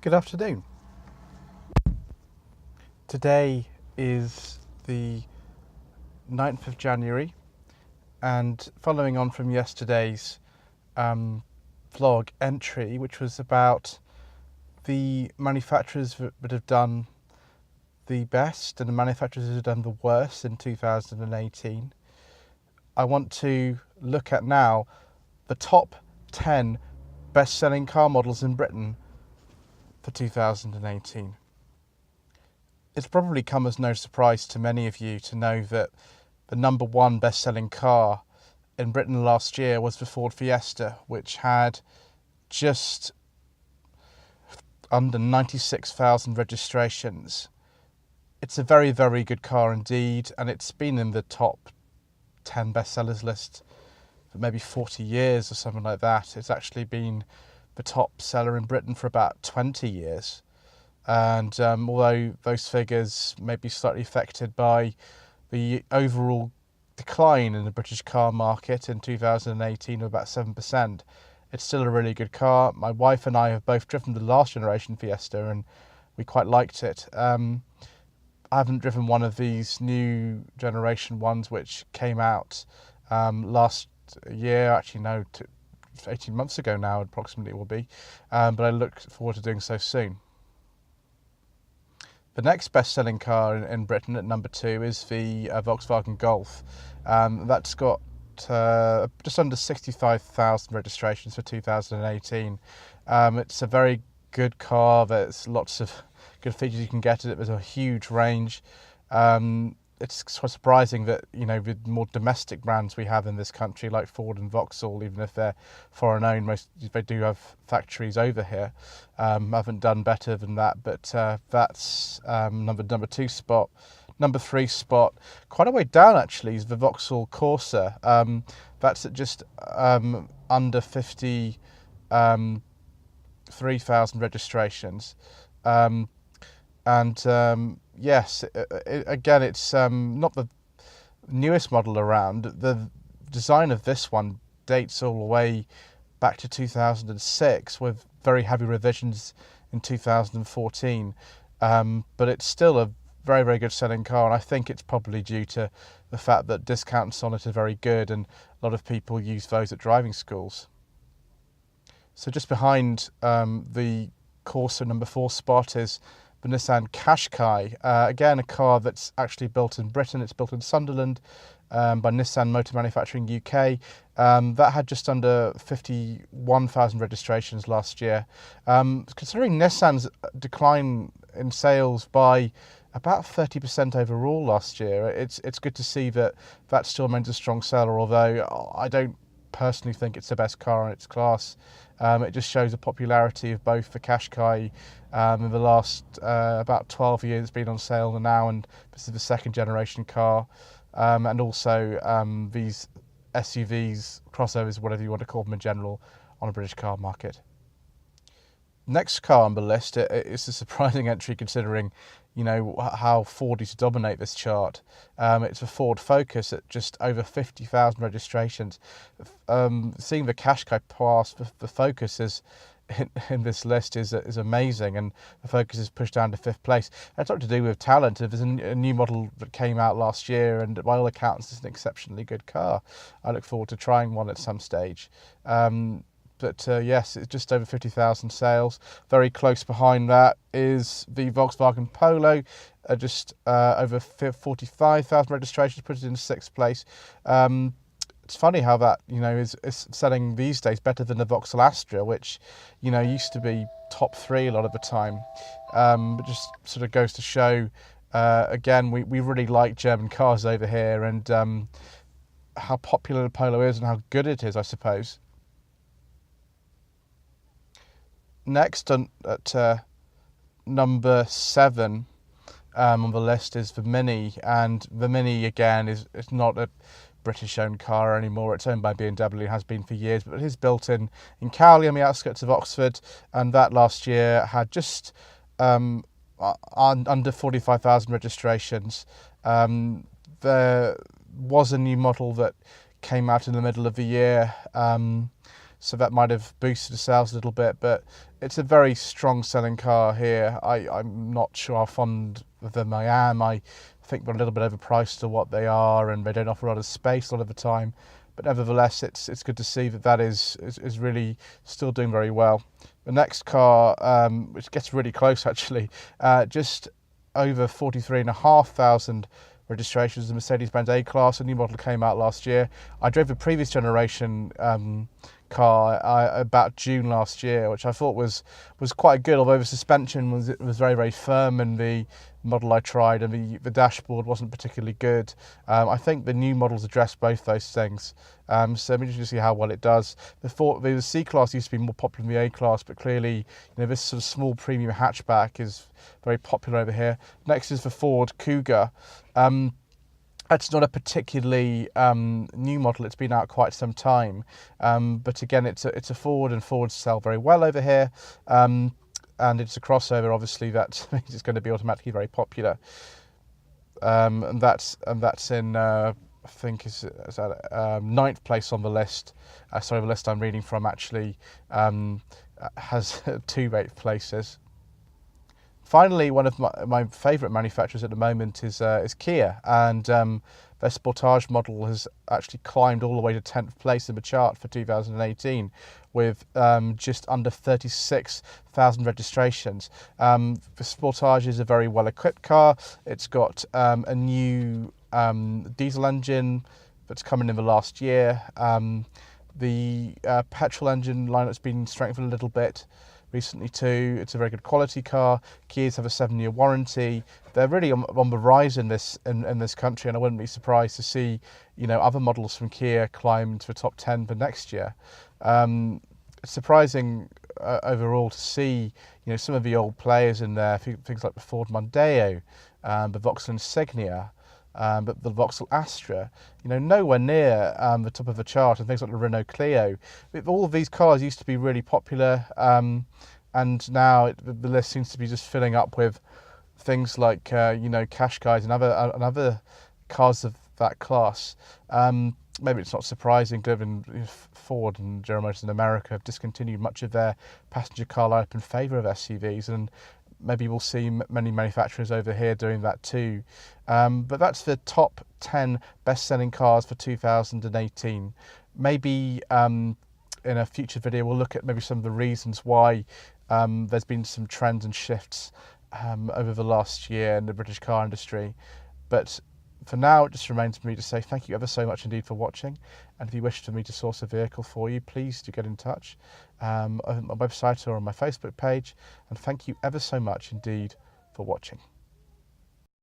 Good afternoon. Today is the 9th of January, and following on from yesterday's vlog entry, which was about the manufacturers that have done the best and the manufacturers that have done the worst in 2018, I want to look at now the top 10 best-selling car models in Britain for 2018. It's probably come as no surprise to many of you to know that the number one best-selling car in Britain last year was the Ford Fiesta, which had just under 96,000 registrations. It's a very, very good car indeed, and it's been in the top 10 bestsellers list for maybe 40 years or something like that. It's actually been the top seller in Britain for about 20 years. And although those figures may be slightly affected by the overall decline in the British car market in 2018 of about 7%, it's still a really good car. My wife and I have both driven the last generation Fiesta and we quite liked it. I haven't driven one of these new generation ones which came out last year, actually no, 18 months ago now approximately it will be, but I look forward to doing so soon. The next best-selling car in Britain at number 2 is the Volkswagen Golf. That's got just under 65,000 registrations for 2018. It's a very good car. There's lots of good features you can get in it. There's a huge range. It's quite surprising that, with more domestic brands we have in this country, like Ford and Vauxhall, even if they're foreign owned, they do have factories over here. Haven't done better than that, but that's number 2 spot. Number 3 spot, quite a way down actually, is the Vauxhall Corsa. That's at just under 53,000 registrations. Yes, again, it's not the newest model around. The design of this one dates all the way back to 2006 with very heavy revisions in 2014. But it's still a very, very good selling car, and I think it's probably due to the fact that discounts on it are very good and a lot of people use those at driving schools. So just behind the Corsa number 4 spot is the Nissan Qashqai, again a car that's actually built in Britain. It's built in Sunderland by Nissan Motor Manufacturing UK. That had just under 51,000 registrations last year. Considering Nissan's decline in sales by about 30% overall last year, it's good to see that still remains a strong seller, although I don't personally think it's the best car in its class. It just shows the popularity of both the Qashqai in the last about 12 years. It's been on sale now, and this is the second generation car, and also these SUVs, crossovers, whatever you want to call them in general, on a British car market. Next car on the list is a surprising entry considering how Ford used to dominate this chart. It's a Ford Focus at just over 50,000 registrations. Seeing the Qashqai pass the Focus in this list is amazing, and the Focus is pushed down to 5th place. That's not to do with talent. There's a new model that came out last year, and by all accounts, it's an exceptionally good car. I look forward to trying one at some stage. But yes, it's just over 50,000 sales. Very close behind that is the Volkswagen Polo, just over 45,000 registrations, put it in 6th place. It's funny how that is selling these days better than the Vauxhall Astra, which used to be top 3 a lot of the time. But just sort of goes to show, again, we really like German cars over here, and how popular the Polo is and how good it is, I suppose. Next at number 7 on the list is the Mini, and the Mini again is not a British-owned car anymore. It's owned by BMW, has been for years, but it is built in Cowley on the outskirts of Oxford, and that last year had just under 45,000 registrations. There was a new model that came out in the middle of the year, so that might have boosted the sales a little bit, but it's a very strong selling car here. I'm not sure how fond of them I am. I think they're a little bit overpriced to what they are, and they don't offer a lot of space a lot of the time. But nevertheless, it's good to see that is really still doing very well. The next car, which gets really close actually, just over 43,500 registrations, the Mercedes-Benz A-Class. A new model came out last year. I drove the previous generation car about June last year, which I thought was quite good, although the suspension was very, very firm in the model I tried, and the dashboard wasn't particularly good. I think the new models address both those things, so I'm interested to see how well it does. Before, the C-Class used to be more popular than the A-Class, but clearly, this sort of small premium hatchback is very popular over here. Next is the Ford Kuga. It's not a particularly new model. It's been out quite some time, but again, it's a Ford, and Fords sell very well over here, and it's a crossover. Obviously, that means it's going to be automatically very popular, and that's in I think is at ninth place on the list. Sorry, the list I'm reading from actually has 2 8th places. Finally, one of my favourite manufacturers at the moment is Kia, and their Sportage model has actually climbed all the way to 10th place in the chart for 2018, with just under 36,000 registrations. The Sportage is a very well-equipped car. It's got a new diesel engine that's come in the last year. The petrol engine lineup's been strengthened a little bit recently too. It's a very good quality car. Kias have a 7-year warranty. They're really on the rise in this country, and I wouldn't be surprised to see other models from Kia climb to the top 10 for next year. It's surprising overall to see some of the old players in there, things like the Ford Mondeo, the Vauxhall Insignia, but the Vauxhall Astra, nowhere near the top of the chart, and things like the Renault Clio. All of these cars used to be really popular, and now the list seems to be just filling up with things like Qashqais and other cars of that class. Maybe it's not surprising, given Ford and General Motors in America have discontinued much of their passenger car lineup in favour of SUVs, and maybe we'll see many manufacturers over here doing that too. But that's the top 10 best-selling cars for 2018. Maybe in a future video we'll look at maybe some of the reasons why there's been some trends and shifts over the last year in the British car industry. But for now, it just remains for me to say thank you ever so much indeed for watching, and if you wish for me to source a vehicle for you, please do get in touch on my website or on my Facebook page, and thank you ever so much indeed for watching.